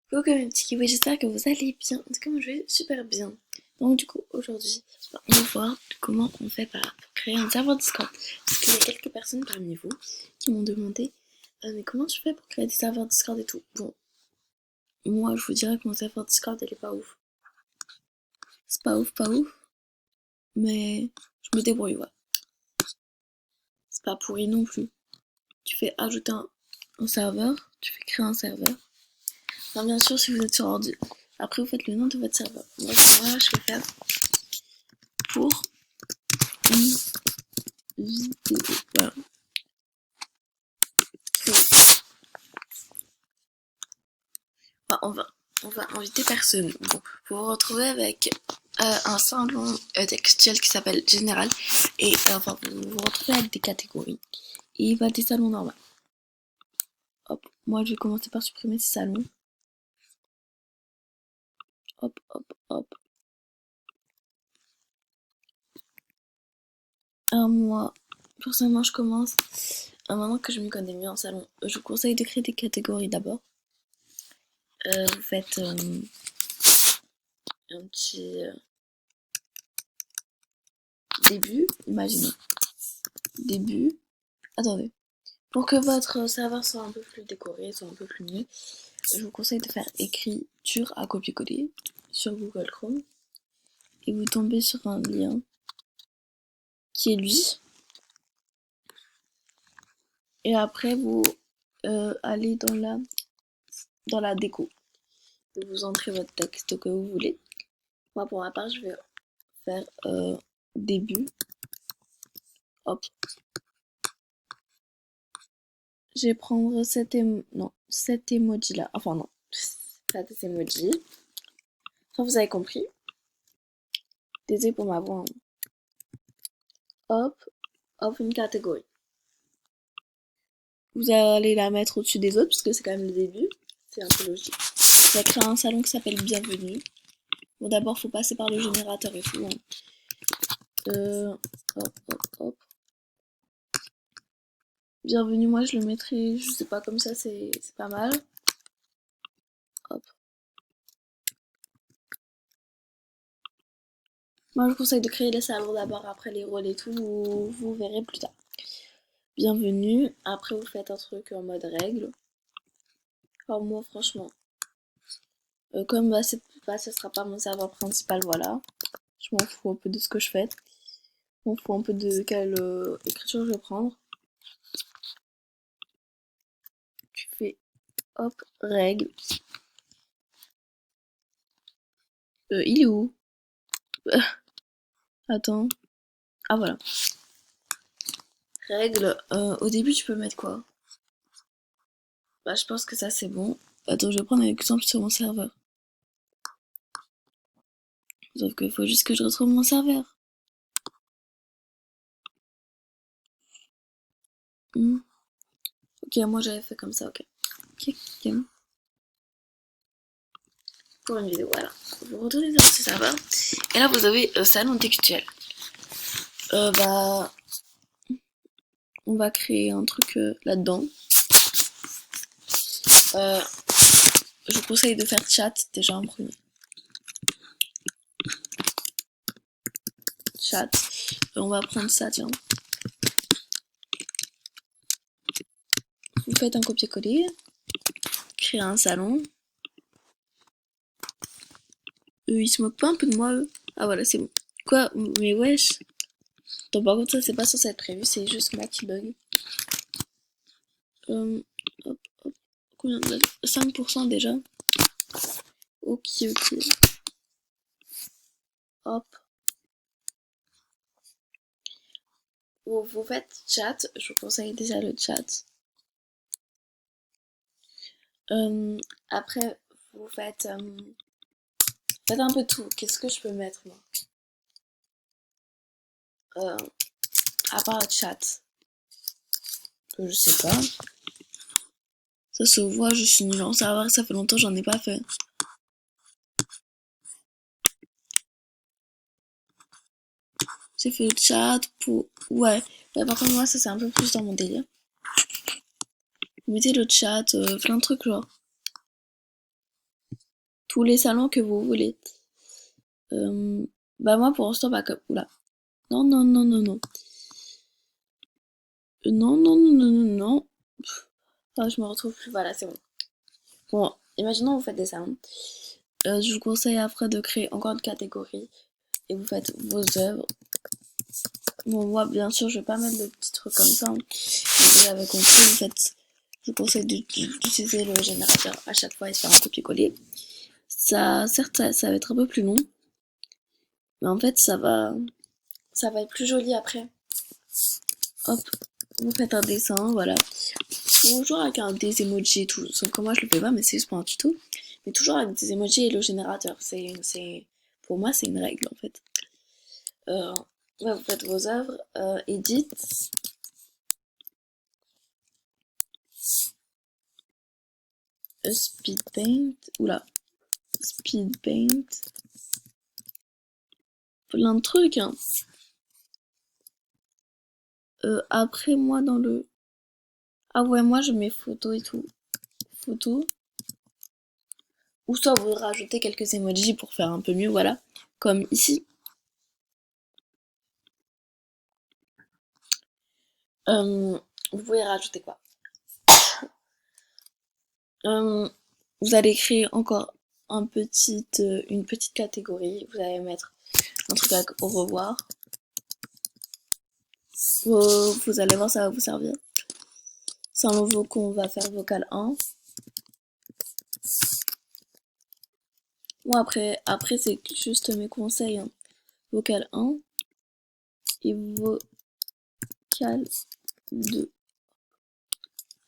Coucou mes petits kiwis, j'espère que vous allez bien. En tout cas, moi je vais super bien. Donc, du coup, aujourd'hui, on va voir comment on fait pour créer un serveur Discord. Parce qu'il y a quelques personnes parmi vous qui m'ont demandé mais comment tu fais pour créer des serveurs Discord et tout. Bon, moi je vous dirais que mon serveur Discord elle est pas ouf. C'est pas ouf, pas ouf, mais je me débrouille, ouais. C'est pas pourri non plus. Tu fais ajouter un serveur, tu fais créer un serveur. Enfin, bien sûr, si vous êtes sur ordi. Après, vous faites le nom de votre serveur. Moi, je vais faire pour une vidéo. Voilà. Enfin, on va inviter personne. Bon, vous vous retrouvez avec un salon textuel qui s'appelle Général. Et enfin, vous vous retrouvez avec des catégories. Et il va des salons normaux. Hop, moi je vais commencer par supprimer ces salons. Hop, hop, hop. Moi, personnellement, je commence. Maintenant que je me connais mieux en salon, je vous conseille de créer des catégories d'abord. Vous faites un petit début, imaginez. Début. Attendez. Pour que votre serveur soit un peu plus décoré, soit un peu plus mieux, je vous conseille de faire écriture à copier-coller sur Google Chrome. Et vous tombez sur un lien qui est lui. Et après, vous allez dans la déco. Vous entrez votre texte que vous voulez. Moi, pour ma part, je vais faire début. Hop. Je vais prendre cet emoji là. Enfin, non. Pas des emojis. Enfin, vous avez compris. Désolé pour ma voix. Hop. Hop, une catégorie. Vous allez la mettre au-dessus des autres, puisque c'est quand même le début. C'est un peu logique. Vous allez créer un salon qui s'appelle Bienvenue. Bon, d'abord, faut passer par le générateur et tout. Hop, hop, hop. Bienvenue, moi je le mettrai, je sais pas, comme ça c'est pas mal. Hop. Moi je vous conseille de créer les salons d'abord, après les rôles et tout, vous verrez plus tard. Bienvenue, après vous faites un truc en mode règle. Enfin, moi franchement, comme bah, ça sera pas mon serveur principal, voilà. Je m'en fous un peu de ce que je fais. Je m'en fous un peu de quelle écriture je vais prendre. Tu fais hop, règle. Il est où? Attends. Ah voilà. Règle. Au début tu peux mettre quoi? Bah je pense que ça c'est bon. Attends, je vais prendre un exemple sur mon serveur. Sauf qu'il faut juste que je retrouve mon serveur. Ok, moi j'avais fait comme ça, ok. Ok. Pour une vidéo, voilà. Vous retournez dans ce serveur. Et là vous avez le salon textuel. Bah, on va créer un truc là-dedans. Je vous conseille de faire chat déjà en premier. Chat. On va prendre ça, tiens. Vous faites un copier-coller. Créer un salon. Eux, ils se moquent pas un peu de moi, eux. Ah voilà, c'est bon. Quoi? Mais wesh. Donc par contre, ça c'est pas censé être prévu, c'est juste moi qui bug. Hop, hop. Combien de 5% déjà. Ok, ok. Hop. Vous faites chat, je vous conseille déjà le chat. Après, vous faites un peu tout. Qu'est-ce que je peux mettre moi? À part le chat. Je sais pas. Ça se voit, je suis nulle en savoir, ça fait longtemps j'en ai pas fait. J'ai fait le chat pour... Ouais, par contre moi ça c'est un peu plus dans mon délire. Vous mettez le chat, plein de trucs genre. tous les salons que vous voulez. Bah moi pour l'instant, bah comme... Oula. Non, non, non, non, non. Non, non, non, non, non, non. Ah, je me retrouve plus, voilà, c'est bon. Bon, imaginons vous faites des salons. Je vous conseille après de créer encore une catégorie et vous faites vos œuvres. Bon, moi, bien sûr, je vais pas mettre de petits trucs comme ça. Hein. Vous avez compris, en fait, je vous conseille d'utiliser le générateur à chaque fois et de faire un copier-coller. Ça, certes, ça va être un peu plus long, mais en fait, ça va être plus joli après. Hop, vous faites un dessin, voilà. Toujours avec des emojis et tout. Sauf que moi, je le fais pas, mais c'est juste pour un tuto. Mais toujours avec des emojis et le générateur. Pour moi, c'est une règle, en fait. Là, vous faites vos œuvres, edit. Speed paint. Oula. Speed paint. Plein de trucs, hein. Après, moi, dans le... Ah ouais, moi, je mets photo et tout. Photo. Ou soit vous rajoutez quelques emojis pour faire un peu mieux, voilà. Comme ici. Vous pouvez rajouter quoi? Vous allez créer encore une petite catégorie. Vous allez mettre un truc avec au revoir. Vous allez voir, ça va vous servir. C'est un nouveau qu'on va faire vocal 1. Bon, après c'est juste mes conseils. Hein. Vocal 1 et vocal 2.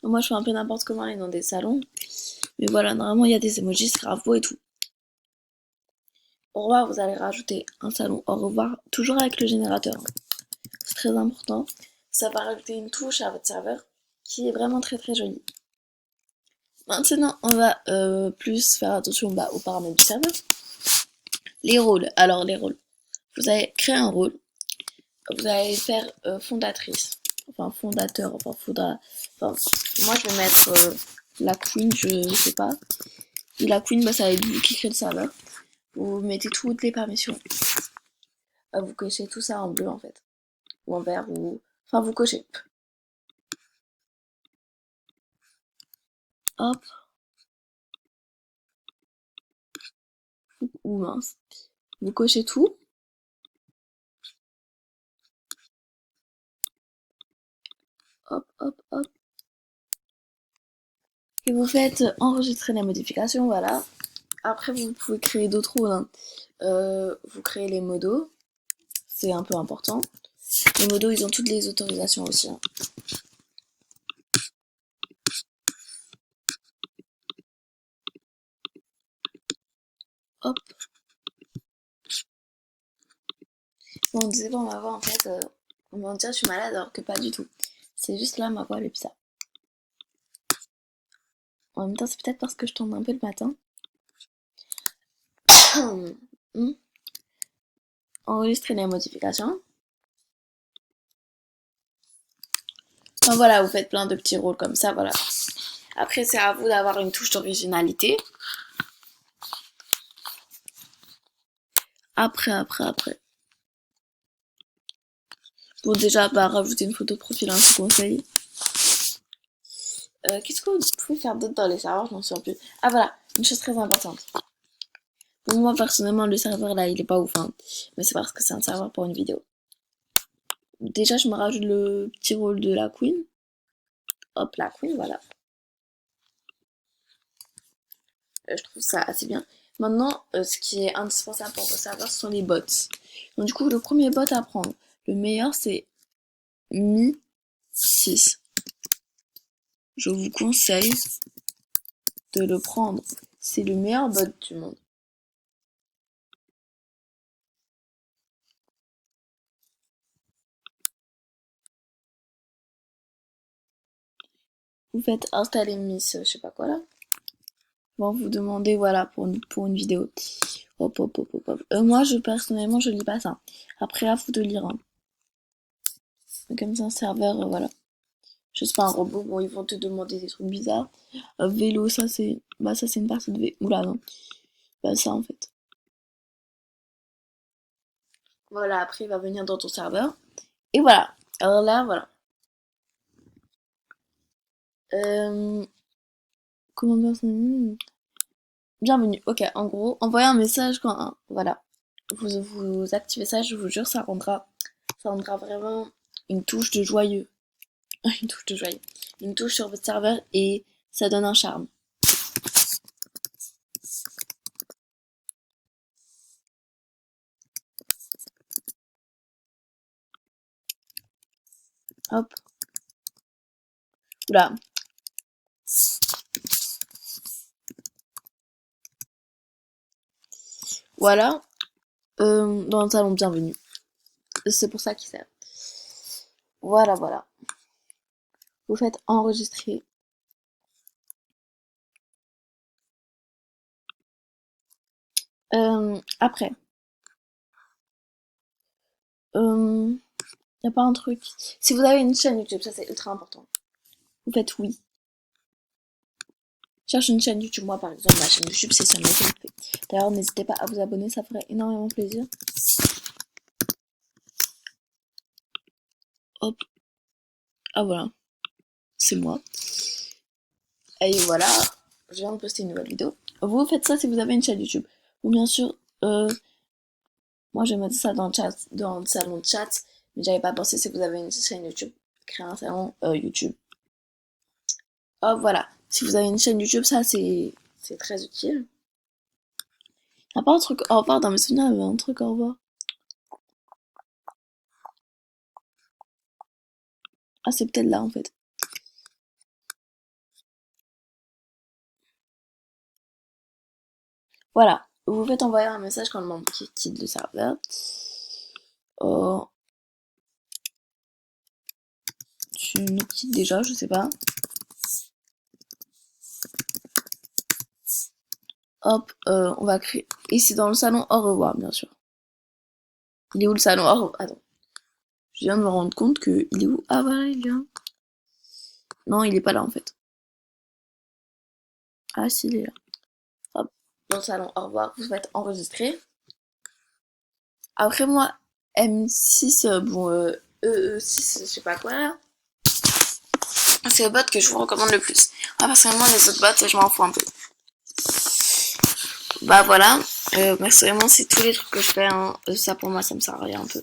Moi, je fais un peu n'importe comment aller dans des salons. Mais voilà, normalement, il y a des emojis, c'est grave beau et tout. Au revoir, vous allez rajouter un salon au revoir, toujours avec le générateur. C'est très important. Ça va rajouter une touche à votre serveur qui est vraiment très très jolie. Maintenant, on va plus faire attention aux paramètres du serveur. Les rôles. Alors, les rôles. Vous allez créer un rôle. Vous allez faire fondatrice. Enfin, fondateur. Enfin, moi, je vais mettre la queen, je sais pas. Et la queen, bah, ça va être vous qui crée le serveur. Vous mettez toutes les permissions. Vous cochez tout ça en bleu, en fait. Ou en vert, ou... Enfin, vous cochez. Hop. Ou mince. Vous cochez tout. Hop, hop, hop. Et vous faites enregistrer la modification, voilà. Après, vous pouvez créer d'autres rôles. Hein. Vous créez les modos. C'est un peu important. Les modos, ils ont toutes les autorisations aussi. Hein. Hop. Bon, on disait pas, on va voir en fait. On va dire je suis malade alors que pas du tout. C'est juste là ma voix elle est bizarre. En même temps, c'est peut-être parce que je tourne un peu le matin. Enregistrer les modifications. Enfin voilà, vous faites plein de petits rôles comme ça, voilà. Après, c'est à vous d'avoir une touche d'originalité. Après. Bon, déjà, rajouter une photo de profil, hein, je vous conseille. Qu'est-ce que vous pouvez faire d'autre dans les serveurs? Je m'en souviens plus. Ah voilà, une chose très importante. Pour moi, personnellement, le serveur là, il est pas ouf. Hein. Mais c'est parce que c'est un serveur pour une vidéo. Déjà, je me rajoute le petit rôle de la queen. Hop, la queen, voilà. Je trouve ça assez bien. Maintenant, ce qui est indispensable pour vos serveurs, ce sont les bots. Donc du coup, le premier bot à prendre, le meilleur, c'est Mi 6. Je vous conseille de le prendre. C'est le meilleur bot du monde. Vous faites installer Miss, je sais pas quoi là. Bon, vous demandez, voilà, pour une vidéo. Hop. Moi, personnellement, je lis pas ça. Après, à vous de lire. Hein. Comme c'est un serveur, voilà. Je sais pas, un robot, bon, ils vont te demander des trucs bizarres. Vélo, ça c'est une partie de vélo. Oula, non. Bah ça en fait. Voilà, après il va venir dans ton serveur. Et voilà. Alors là, voilà. Euh, comment dire ça? Bienvenue. Ok, en gros, envoyez un message quand... Voilà. Vous activez ça, je vous jure, ça rendra vraiment une touche de joyeux. Une touche de joyeux. Une touche sur votre serveur et ça donne un charme. Hop. Oula. Voilà. Dans le salon, bienvenue. C'est pour ça qu'il sert. Voilà, voilà. Vous faites enregistrer. Après. Y a pas un truc. Si vous avez une chaîne YouTube, ça c'est ultra important. Vous faites oui. Cherche une chaîne YouTube. Moi par exemple, ma chaîne YouTube c'est Sunlight LP. D'ailleurs, n'hésitez pas à vous abonner, ça ferait énormément plaisir. Hop. Ah voilà. C'est moi. Et voilà. Je viens de poster une nouvelle vidéo. Vous faites ça si vous avez une chaîne YouTube. Ou bien sûr, moi je vais mettre ça dans le chat, dans le salon de chat. Mais j'avais pas pensé si vous avez une chaîne YouTube. Créer un salon YouTube. Hop, voilà. Si vous avez une chaîne YouTube, ça c'est très utile. Y'a pas un truc au revoir dans mes souvenirs, il y avait un truc au revoir. Ah, c'est peut-être là en fait. Voilà. Vous faites envoyer un message quand le membre quitte le serveur. Oh. Tu nous quittes déjà, je sais pas. Hop, on va créer ici dans le salon au revoir, bien sûr. Il est où le salon au revoir? Attends. Je viens de me rendre compte que il est où? Ah voilà, il est là. Non, il est pas là en fait. Ah si, il est là. Hop, dans le salon au revoir, vous faites enregistrer. Après moi, M6, bon, EE6, je sais pas quoi là. C'est le bot que je vous recommande le plus. Ah, personnellement, les autres bots, je m'en fous un peu. Bah voilà, personnellement, c'est tous les trucs que je fais. Hein. Ça pour moi, ça me sert à rien un peu.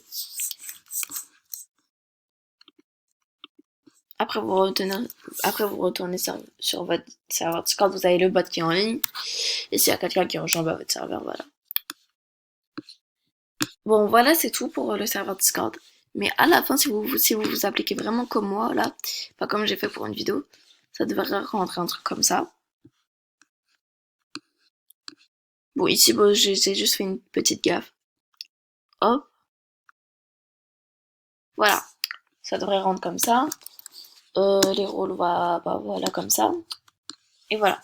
Après vous retournez sur votre serveur Discord, vous avez le bot qui est en ligne. Et s'il y a quelqu'un qui rejoint votre serveur, voilà. Bon, voilà, c'est tout pour le serveur Discord. Mais à la fin, si vous vous appliquez vraiment comme moi, là, pas comme j'ai fait pour une vidéo, ça devrait rentrer un truc comme ça. Bon, ici, bon, j'ai juste fait une petite gaffe. Hop. Voilà. Ça devrait rentrer comme ça. Les rôles, bah, voilà, comme ça. Et voilà.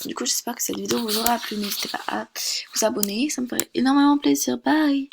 Du coup, j'espère que cette vidéo vous aura plu. N'hésitez pas à vous abonner. Ça me ferait énormément plaisir. Bye!